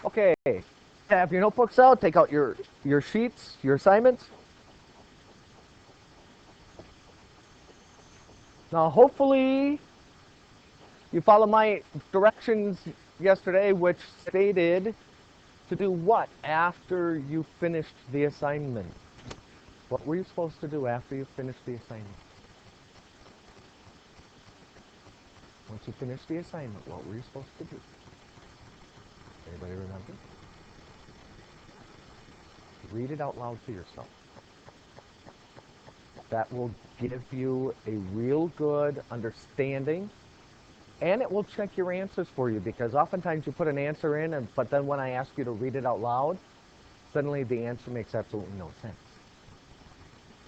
Okay, have your notebooks out, take out your sheets, your assignments. Now, hopefully, you follow my directions yesterday, which stated to do what after you finished the assignment? What were you supposed to do after you finished the assignment? Once you finished the assignment, what were you supposed to do? Anybody remember? Read it out loud to yourself. That will give you a real good understanding, and it will check your answers for you, because oftentimes you put an answer in, but then when I ask you to read it out loud, suddenly the answer makes absolutely no sense.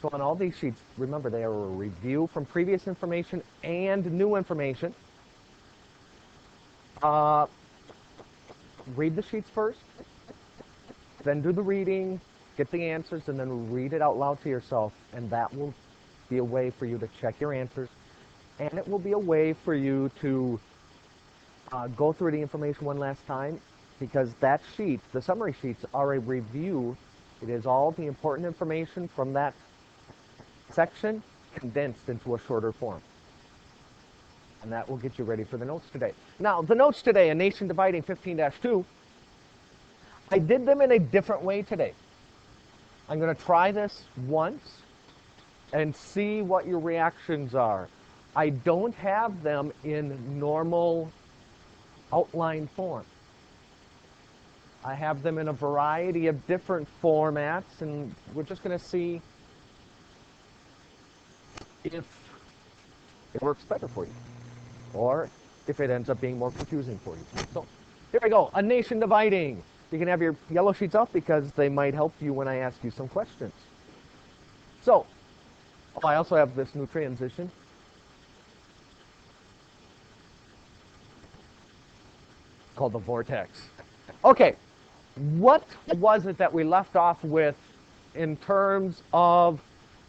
So on all these sheets, remember, they are a review from previous information and new information. Read the sheets first, then do the reading, get the answers, and then read it out loud to yourself, and that will be a way for you to check your answers, and it will be a way for you to go through the information one last time, because that sheet, the summary sheets, are a review. It is all the important information from that section condensed into a shorter form. And that will get you ready for the notes today. Now, the notes today, A Nation Dividing 15-2, I did them in a different way today. I'm going to try this once and see what your reactions are. I don't have them in normal outline form. I have them in a variety of different formats, and we're just going to see if it works better for you, or if it ends up being more confusing for you. So here we go, A Nation Dividing. You can have your yellow sheets up because they might help you when I ask you some questions. So, I also have this new transition. Called the vortex. Okay, what was it that we left off with in terms of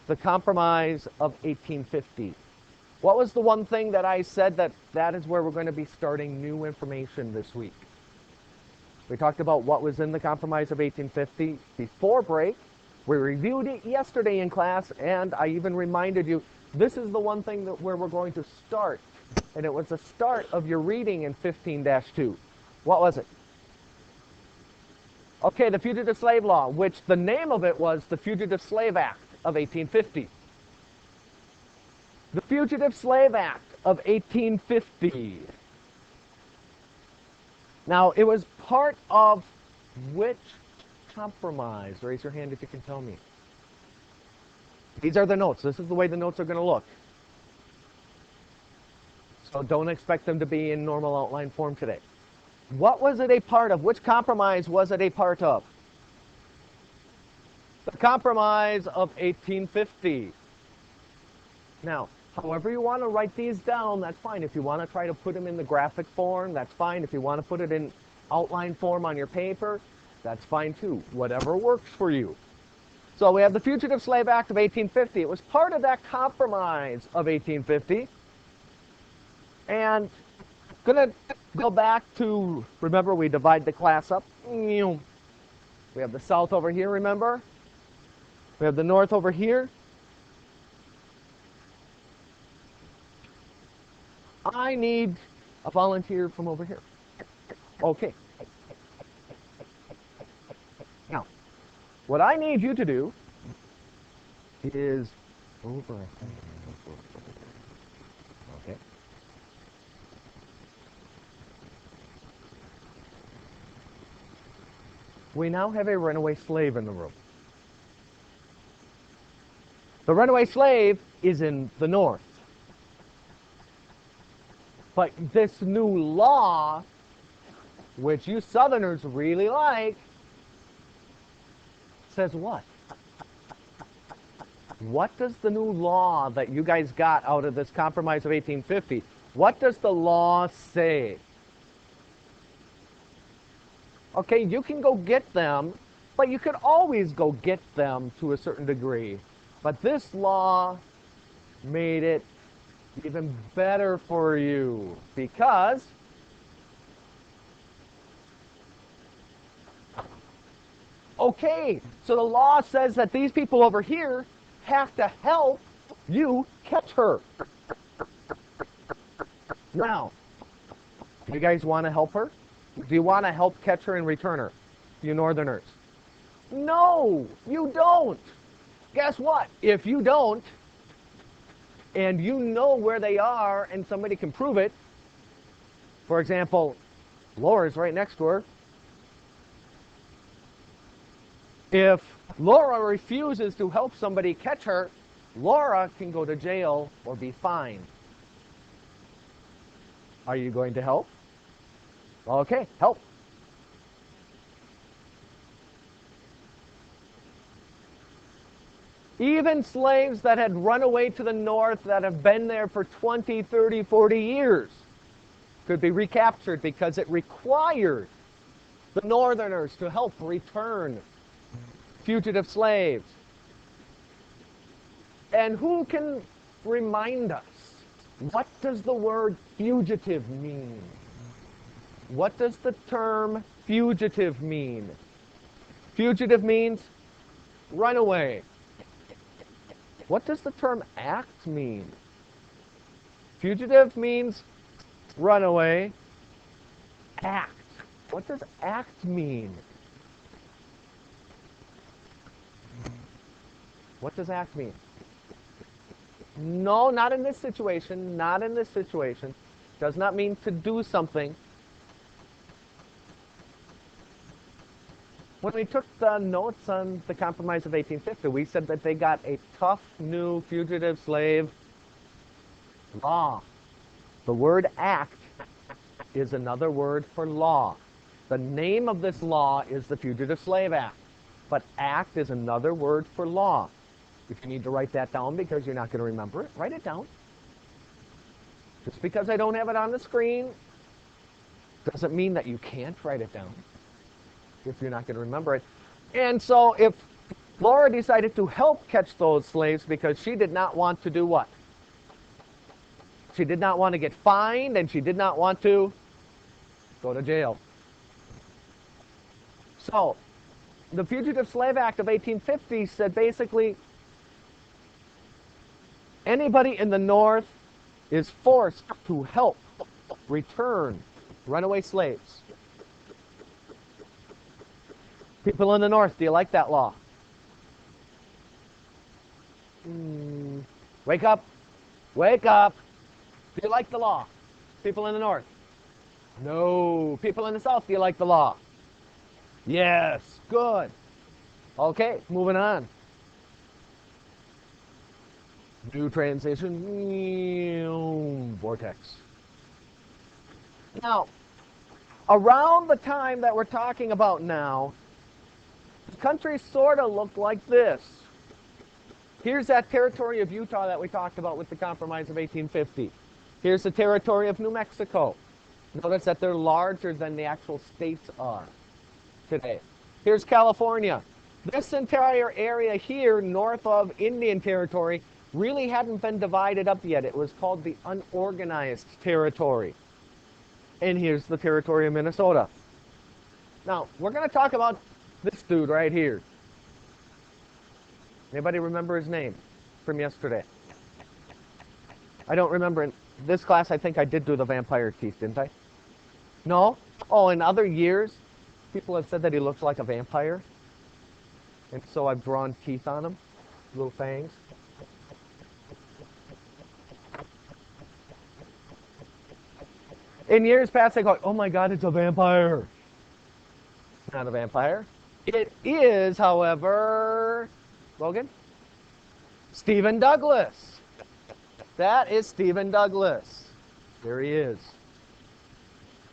the Compromise of 1850? What was the one thing that I said that is where we're going to be starting new information this week? We talked about what was in the Compromise of 1850 before break. We reviewed it yesterday in class, and I even reminded you, this is the one thing where we're going to start. And it was the start of your reading in 15-2. What was it? Okay, the Fugitive Slave Law, which the name of it was the Fugitive Slave Act of 1850. The Fugitive Slave Act of 1850. Now, it was part of which compromise? Raise your hand if you can tell me. These are the notes. This is the way the notes are going to look. So don't expect them to be in normal outline form today. What was it a part of? Which compromise was it a part of? The Compromise of 1850. Now, however you want to write these down, that's fine. If you want to try to put them in the graphic form, that's fine. If you want to put it in outline form on your paper, that's fine too. Whatever works for you. So we have the Fugitive Slave Act of 1850. It was part of that Compromise of 1850. And going to go back to, remember, we divide the class up. We have the South over here, remember? We have the North over here. I need a volunteer from over here. Okay. Now, what I need you to do is over. Okay. We now have a runaway slave in the room. The runaway slave is in the North. But this new law, which you Southerners really like, says what? What does the new law that you guys got out of this Compromise of 1850, what does the law say? Okay, you can go get them, but you could always go get them to a certain degree. But this law made it even better for you, because Okay, so the law says that these people over here have to help you catch her. Now, do you guys want to help her? Do you want to help catch her and return her, you Northerners? No, you don't. Guess what? If you don't, and you know where they are and somebody can prove it, for example, Laura's right next to her. If Laura refuses to help somebody catch her, Laura can go to jail or be fined. Are you going to help? Okay, help. Even slaves that had run away to the north that have been there for 20, 30, 40 years could be recaptured because it required the Northerners to help return fugitive slaves. And who can remind us, what does the word fugitive mean? What does the term fugitive mean? Fugitive means runaway. What does the term act mean? Fugitive means runaway. Act. What does act mean? What does act mean? No, not in this situation. Not in this situation. Does not mean to do something. When we took the notes on the Compromise of 1850, we said that they got a tough new fugitive slave law. The word act is another word for law. The name of this law is the Fugitive Slave Act, but act is another word for law. If you need to write that down because you're not going to remember it, write it down. Just because I don't have it on the screen doesn't mean that you can't write it down if you're not going to remember it. And so if Laura decided to help catch those slaves because she did not want to do what? She did not want to get fined, and she did not want to go to jail. So the Fugitive Slave Act of 1850 said basically anybody in the North is forced to help return runaway slaves. People in the North, do you like that law? Wake up. Wake up. Do you like the law? People in the North? No. People in the South, do you like the law? Yes. Good. Okay, moving on. New transition. Vortex. Now, around the time that we're talking about now, the country sort of looked like this. Here's that territory of Utah that we talked about with the Compromise of 1850. Here's the territory of New Mexico. Notice that they're larger than the actual states are today. Here's California. This entire area here, north of Indian Territory, really hadn't been divided up yet. It was called the Unorganized Territory. And here's the territory of Minnesota. Now, we're going to talk about this dude right here. Anybody remember his name from yesterday? I don't remember. In this class, I think I did do the vampire teeth, didn't I? No? Oh, in other years, people have said that he looks like a vampire. And so I've drawn teeth on him, little fangs. In years past, they go, oh my God, it's a vampire. It's not a vampire. It is, however, Logan, Stephen Douglas. That is Stephen Douglas. There he is.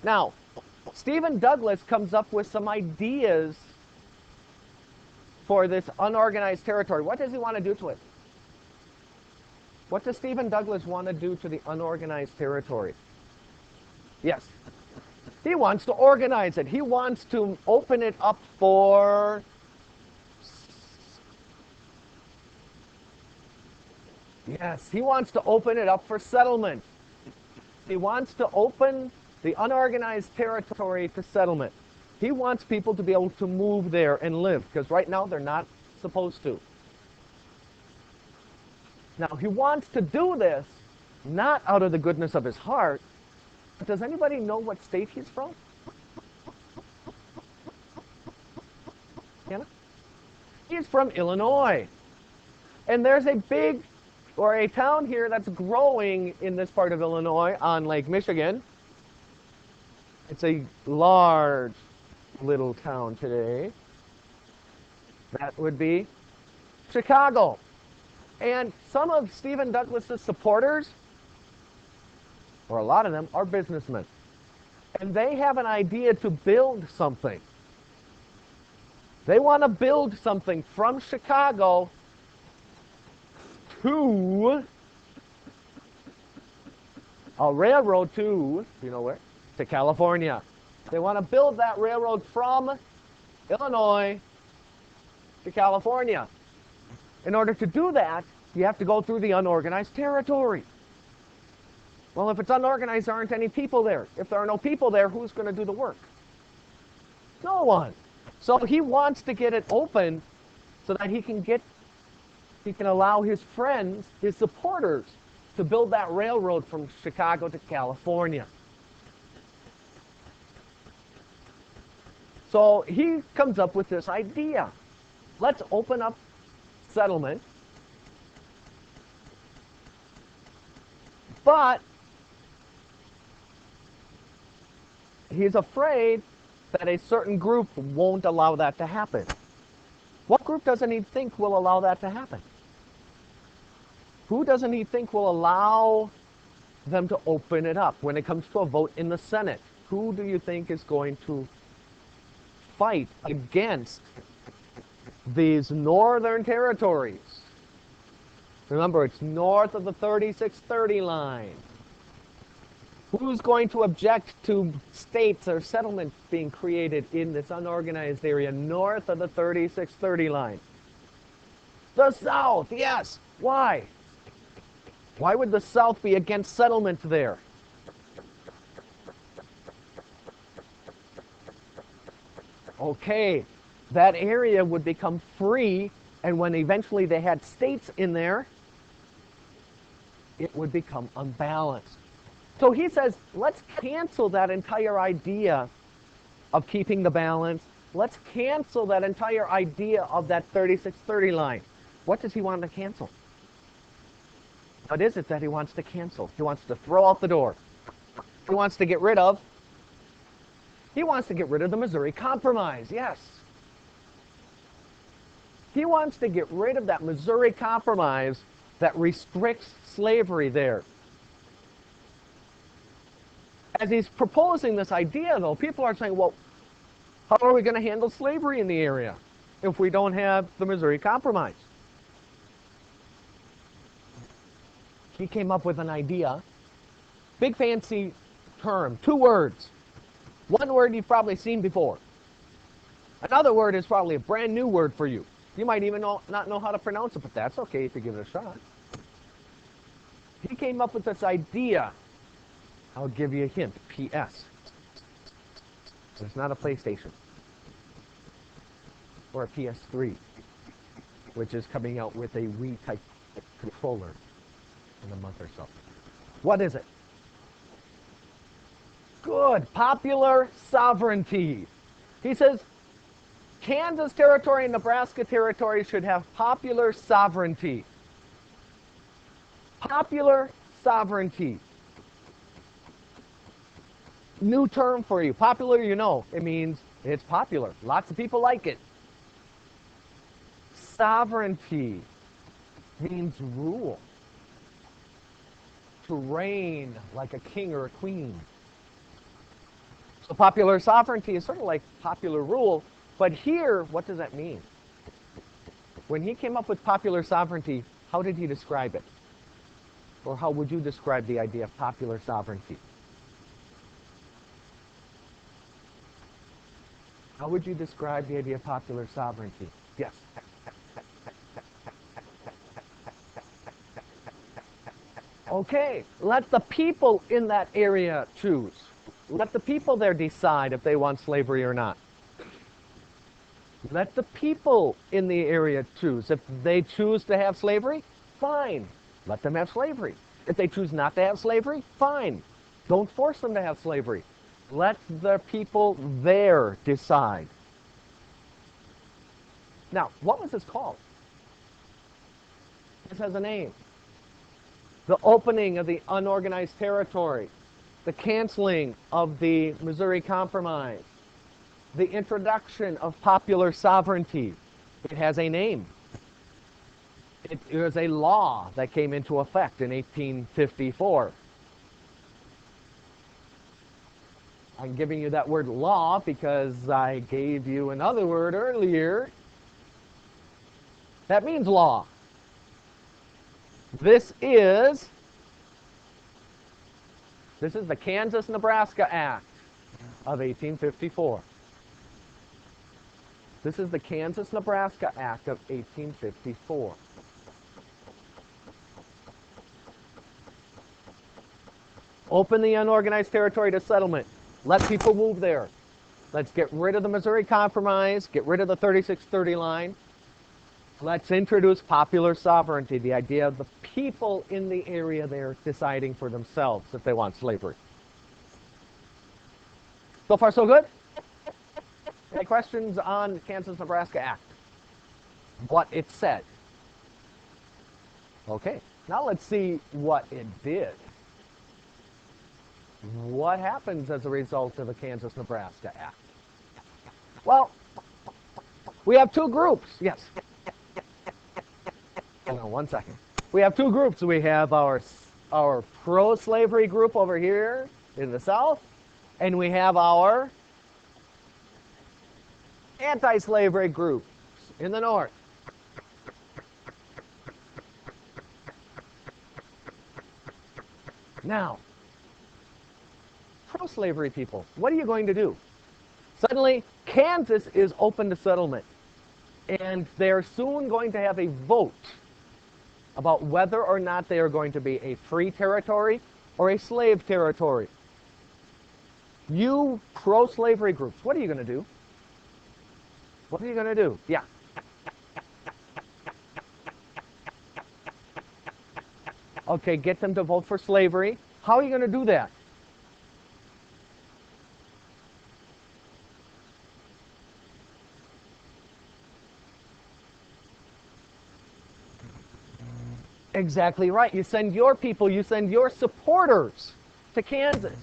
Now, Stephen Douglas comes up with some ideas for this unorganized territory. What does he want to do to it? What does Stephen Douglas want to do to the unorganized territory? Yes. He wants to organize it. He wants to open it up for Yes, he wants to open it up for settlement. He wants to open the unorganized territory to settlement. He wants people to be able to move there and live, because right now they're not supposed to. Now, he wants to do this not out of the goodness of his heart, but does anybody know what state he's from? Hannah? He's from Illinois. And there's a town here that's growing in this part of Illinois on Lake Michigan. It's a large little town today. That would be Chicago. And some of Stephen Douglas's supporters, or a lot of them, are businessmen. And they have an idea to build something. They want to build something from Chicago to a railroad to, you know where? To California. They want to build that railroad from Illinois to California. In order to do that, you have to go through the unorganized territory. Well, if it's unorganized, there aren't any people there. If there are no people there, who's going to do the work? No one. So he wants to get it open so that he can allow his friends, his supporters, to build that railroad from Chicago to California. So he comes up with this idea. Let's open up settlement. But he's afraid that a certain group won't allow that to happen. What group doesn't he think will allow that to happen? Who doesn't he think will allow them to open it up when it comes to a vote in the Senate? Who do you think is going to fight against these northern territories? Remember, it's north of the 3630 line. Who's going to object to states or settlements being created in this unorganized area north of the 3630 line? The South, yes. Why? Why would the South be against settlement there? Okay, that area would become free, and when eventually they had states in there, it would become unbalanced. So he says, let's cancel that entire idea of keeping the balance. Let's cancel that entire idea of that 3630 line. What does he want to cancel? What is it that he wants to cancel? He wants to throw out the door. He wants to get rid of the Missouri Compromise, yes. He wants to get rid of that Missouri Compromise that restricts slavery there. As he's proposing this idea, though, people are saying, well, how are we going to handle slavery in the area if we don't have the Missouri Compromise? He came up with an idea, big fancy term, 2 words. One word you've probably seen before. Another word is probably a brand new word for you. You might even not know how to pronounce it, but that's okay if you give it a shot. He came up with this idea. I'll give you a hint. PS. It's not a PlayStation. Or a PS3, which is coming out with a Wii-type controller in a month or so. What is it? Good. Popular sovereignty. He says, Kansas Territory and Nebraska Territory should have popular sovereignty. Popular sovereignty. New term for you. Popular, you know, it means it's popular. Lots of people like it. Sovereignty means rule. To reign like a king or a queen. So popular sovereignty is sort of like popular rule, but here, what does that mean? When he came up with popular sovereignty, how did he describe it? Or how would you describe the idea of popular sovereignty? How would you describe the idea of popular sovereignty? Yes. Okay, let the people in that area choose. Let the people there decide if they want slavery or not. Let the people in the area choose. If they choose to have slavery, fine. Let them have slavery. If they choose not to have slavery, fine. Don't force them to have slavery. Let the people there decide. Now, what was this called? This has a name. The opening of the unorganized territory, the canceling of the Missouri Compromise, the introduction of popular sovereignty. It has a name. It was a law that came into effect in 1854. I'm giving you that word law because I gave you another word earlier. That means law. This is the Kansas-Nebraska Act of 1854. This is the Kansas-Nebraska Act of 1854. Open the unorganized territory to settlement. Let people move there. Let's get rid of the Missouri Compromise, get rid of the 3630 line. Let's introduce popular sovereignty, the idea of the people in the area there deciding for themselves if they want slavery. So far, so good? Any questions on the Kansas-Nebraska Act? What it said? Okay, now let's see what it did. What happens as a result of the Kansas-Nebraska Act? Well, we have two groups. Yes. Hold on 1 second. We have two groups. We have our pro-slavery group over here in the South, and we have our anti-slavery groups in the North. Now, pro-slavery people, what are you going to do? Suddenly, Kansas is open to settlement, and they're soon going to have a vote about whether or not they are going to be a free territory or a slave territory. You pro-slavery groups, what are you going to do? What are you going to do? Yeah. Okay, get them to vote for slavery. How are you going to do that? Exactly right. You send your people, you send your supporters to Kansas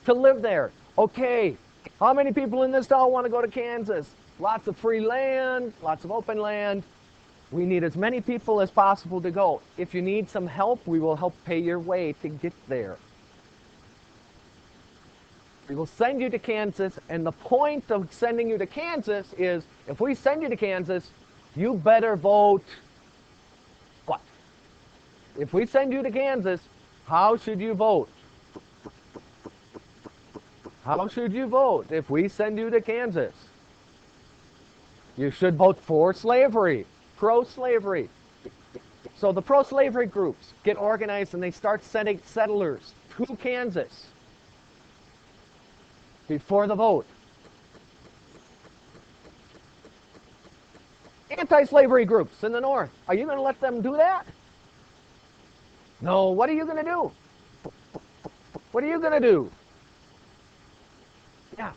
to live there. Okay, how many people in this town want to go to Kansas? Lots of free land, lots of open land. We need as many people as possible to go. If you need some help, we will help pay your way to get there. We will send you to Kansas, and the point of sending you to Kansas is, if we send you to Kansas, you better vote what? If we send you to Kansas, how should you vote? How should you vote if we send you to Kansas? You should vote for slavery, pro-slavery. So the pro-slavery groups get organized and they start sending settlers to Kansas before the vote. Anti-slavery groups in the North, are you going to let them do that? No, what are you going to do? What are you going to do? Yeah.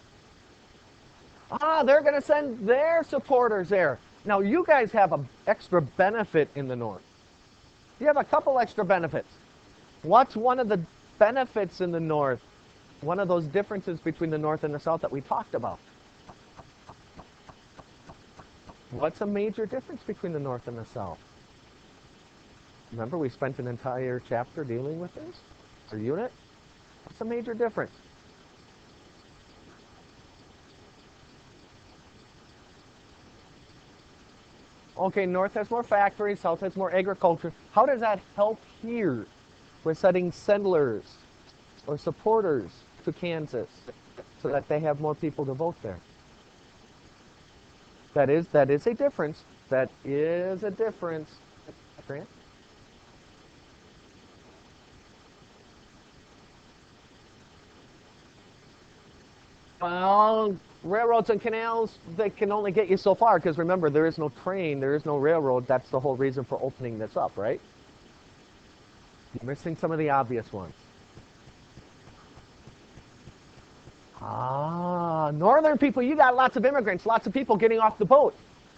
They're going to send their supporters there. Now, you guys have an extra benefit in the North. You have a couple extra benefits. What's one of the benefits in the North? One of those differences between the North and the South that we talked about. What's a major difference between the North and the South? Remember, we spent an entire chapter dealing with this? Or unit? What's a major difference? Okay, North has more factories, South has more agriculture. How does that help here? We're sending settlers or supporters to Kansas so that they have more people to vote there. That is a difference. That is a difference. Grant? Well, railroads and canals, they can only get you so far, because remember, there is no train, there is no railroad. That's the whole reason for opening this up, right? You're missing some of the obvious ones. Northern people, you got lots of immigrants, lots of people getting off the boat.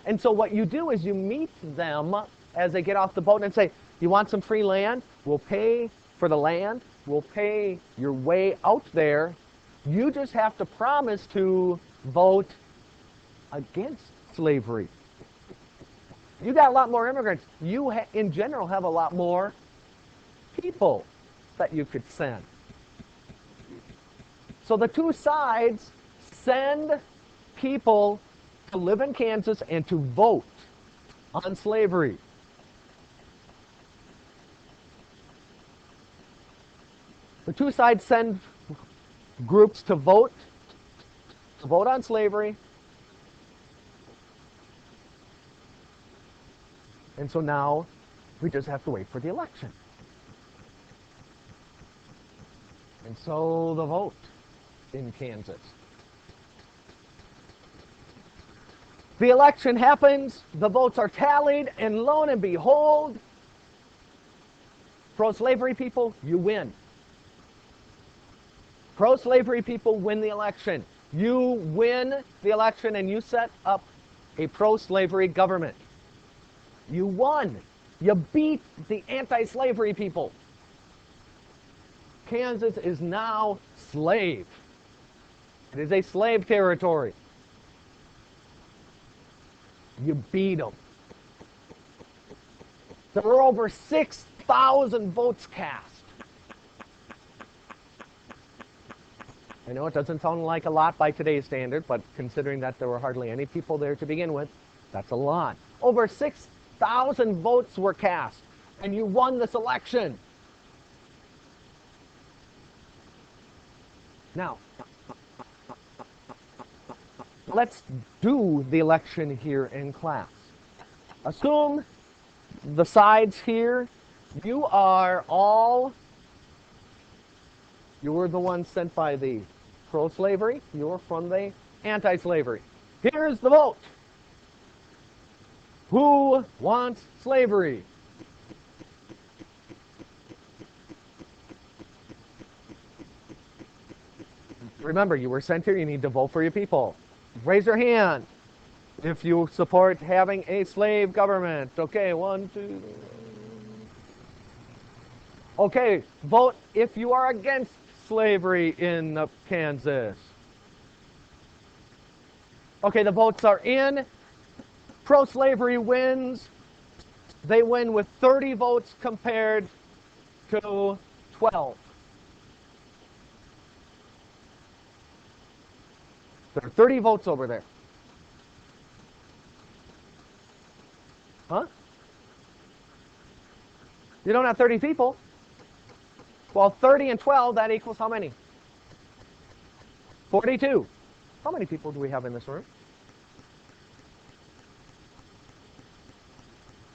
And so what you do is you meet them as they get off the boat and say, you want some free land? We'll pay for the land. We'll pay your way out there. You just have to promise to vote against slavery. You got a lot more immigrants. You, in general, have a lot more people that you could send. So the two sides send people to live in Kansas and to vote on slavery. The two sides send groups to vote on slavery. And so now we just have to wait for the election. And so the vote in Kansas. The election happens, the votes are tallied, and lo and behold, pro-slavery people, you win. Pro-slavery people win the election. You win the election and you set up a pro-slavery government. You won. You beat the anti-slavery people. Kansas is now slave. It is a slave territory. You beat them. There were over 6,000 votes cast. I know it doesn't sound like a lot by today's standard, but considering that there were hardly any people there to begin with, that's a lot. Over 6,000 votes were cast, and you won this election. Now, let's do the election here in class. Assume the sides here, you were the ones sent by the pro-slavery, you're from the anti-slavery. Here's the vote. Who wants slavery? Remember, you were sent here, you need to vote for your people. Raise your hand if you support having a slave government. Okay, 1, 2. Okay, vote if you are against slavery in Kansas. Okay, the votes are in. Pro-slavery wins. They win with 30 votes compared to 12. There are 30 votes over there. Huh? You don't have 30 people. Well, 30 and 12, that equals how many? 42. How many people do we have in this room?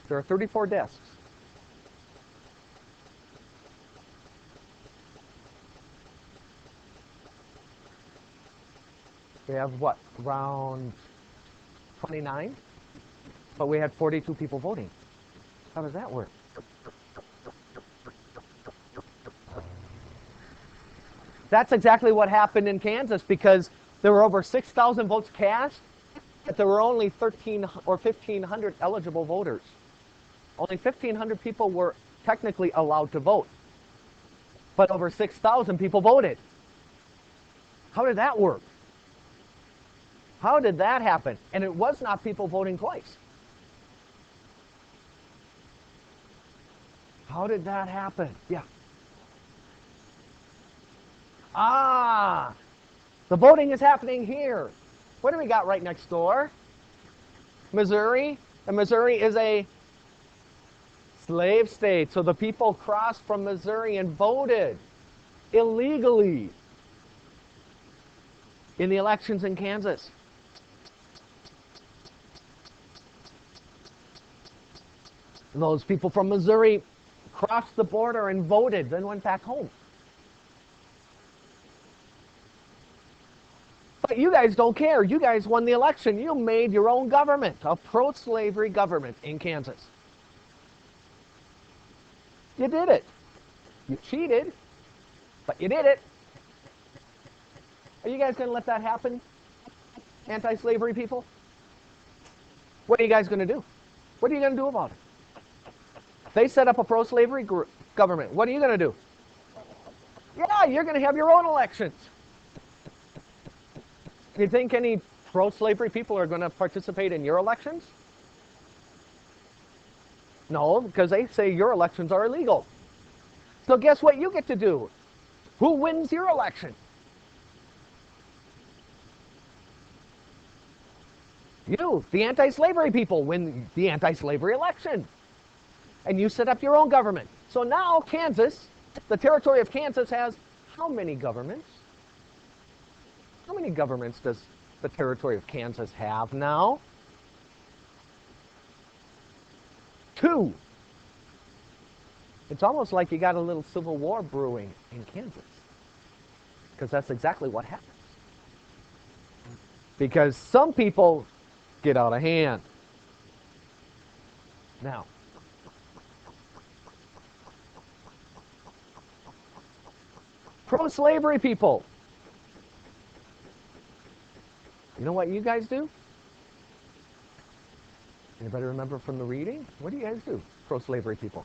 There are 34 desks. We have what? Around 29? But we had 42 people voting. How does that work? That's exactly what happened in Kansas, because there were over 6,000 votes cast, but there were only 1,300 or 1,500 eligible voters. Only 1,500 people were technically allowed to vote, but over 6,000 people voted. How did that work? How did that happen? And it was not people voting twice. How did that happen? Yeah. The voting is happening here. What do we got right next door? Missouri. And Missouri is a slave state. So the people crossed from Missouri and voted illegally in the elections in Kansas. Those people from Missouri crossed the border and voted, then went back home. But you guys don't care. You guys won the election. You made your own government, a pro-slavery government in Kansas. You did it. You cheated, but you did it. Are you guys going to let that happen, anti-slavery people? What are you guys going to do? What are you going to do about it? They set up a pro-slavery government. What are you going to do? Yeah, you're going to have your own elections. You think any pro-slavery people are going to participate in your elections? No, because they say your elections are illegal. So guess what you get to do? Who wins your election? You, the anti-slavery people, win the anti-slavery election. And you set up your own government. So now Kansas, the territory of Kansas, has how many governments? How many governments does the territory of Kansas have now? 2. It's almost like you got a little civil war brewing in Kansas. Because that's exactly what happens. Because some people get out of hand. Now, pro-slavery people. You know what you guys do? Anybody remember from the reading? What do you guys do, pro-slavery people?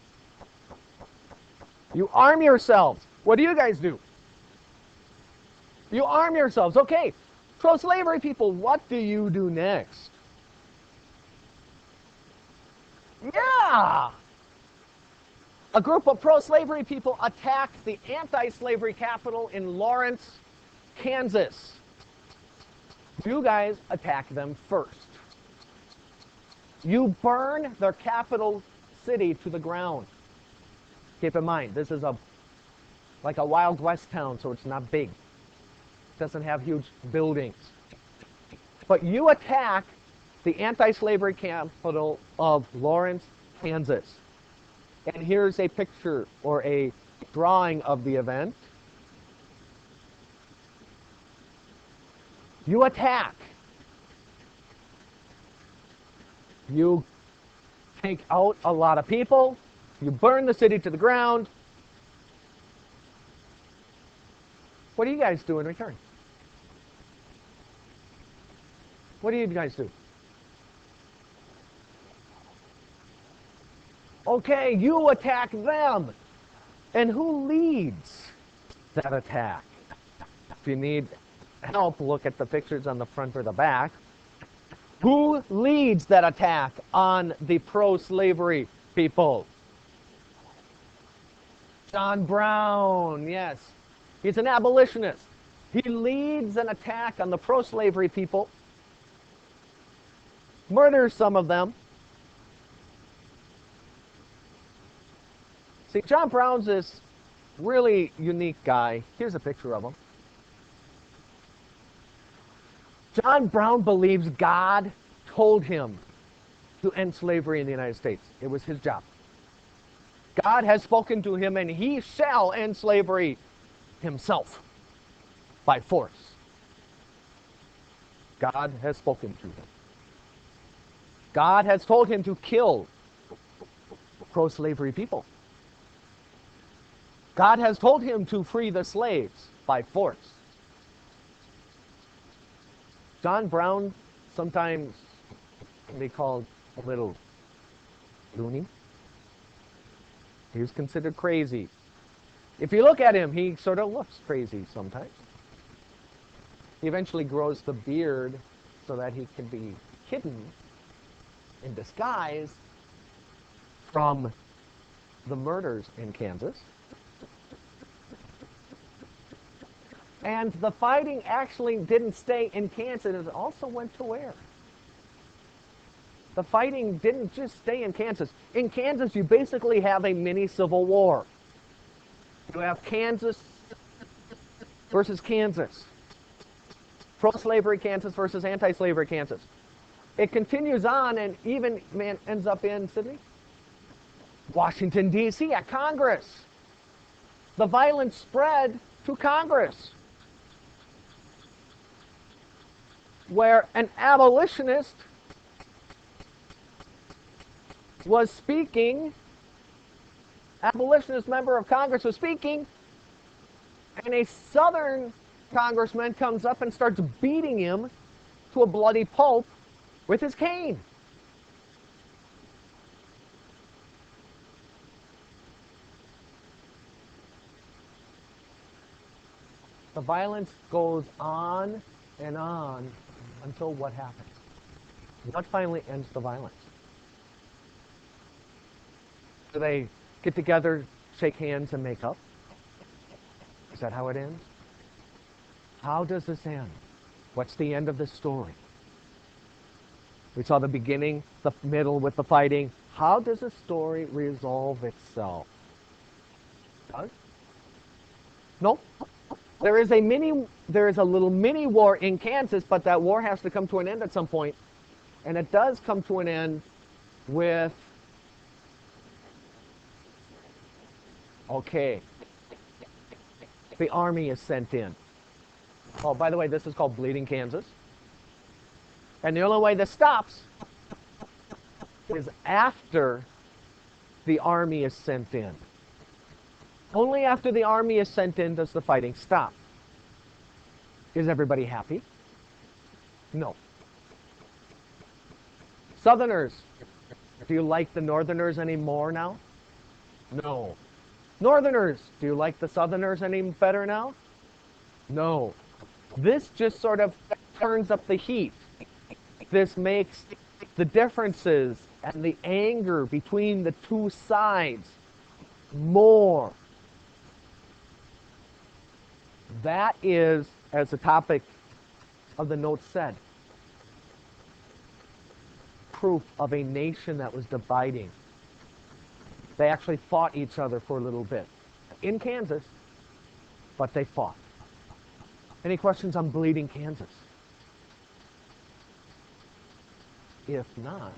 You arm yourselves. What do you guys do? You arm yourselves. Okay, pro-slavery people, what do you do next? Yeah! A group of pro-slavery people attacked the anti-slavery capital in Lawrence, Kansas. You guys attack them first. You burn their capital city to the ground. Keep in mind, this is like a Wild West town, so it's not big. It doesn't have huge buildings. But you attack the anti-slavery capital of Lawrence, Kansas. And here's a picture or a drawing of the event. You attack. You take out a lot of people. You burn the city to the ground. What do you guys do in return? What do you guys do? Okay, you attack them. And who leads that attack? If you need help, look at the pictures on the front or the back. Who leads that attack on the pro-slavery people? John Brown, yes. He's an abolitionist. He leads an attack on the pro-slavery people, murders some of them. See, John Brown's this really unique guy. Here's a picture of him. John Brown believes God told him to end slavery in the United States. It was his job. God has spoken to him, and he shall end slavery himself by force. God has spoken to him. God has told him to kill pro-slavery people. God has told him to free the slaves by force. John Brown sometimes can be called a little loony. He was considered crazy. If you look at him, he sort of looks crazy sometimes. He eventually grows the beard so that he can be hidden in disguise from the murders in Kansas. And the fighting actually didn't stay in Kansas. It also went to where? The fighting didn't just stay in Kansas. In Kansas, you basically have a mini civil war. You have Kansas versus Kansas. Pro-slavery Kansas versus anti-slavery Kansas. It continues on and even ends up in Sydney, Washington, D.C. at Congress. The violence spread to Congress. where an abolitionist was speaking, abolitionist member of Congress was speaking, and a Southern congressman comes up and starts beating him to a bloody pulp with his cane. The violence goes on and on until what happens? What finally ends the violence? Do they get together, shake hands, and make up? Is that how it ends? How does this end? What's the end of this story? We saw the beginning, the middle with the fighting. How does the story resolve itself? Does? No. There is a little mini war in Kansas, but that war has to come to an end at some point. And it does come to an end with, okay, the army is sent in. Oh, by the way, this is called Bleeding Kansas. And the only way this stops is after the army is sent in. Only after the army is sent in does the fighting stop. Is everybody happy? No. Southerners, do you like the Northerners anymore now? No. Northerners, do you like the Southerners any better now? No. This just sort of turns up the heat. This makes the differences and the anger between the two sides more. That is, as the topic of the note said, proof of a nation that was dividing. They actually fought each other for a little bit in Kansas, but they fought. Any questions on Bleeding Kansas? If not,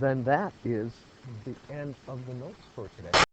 then that is the end of the notes for today.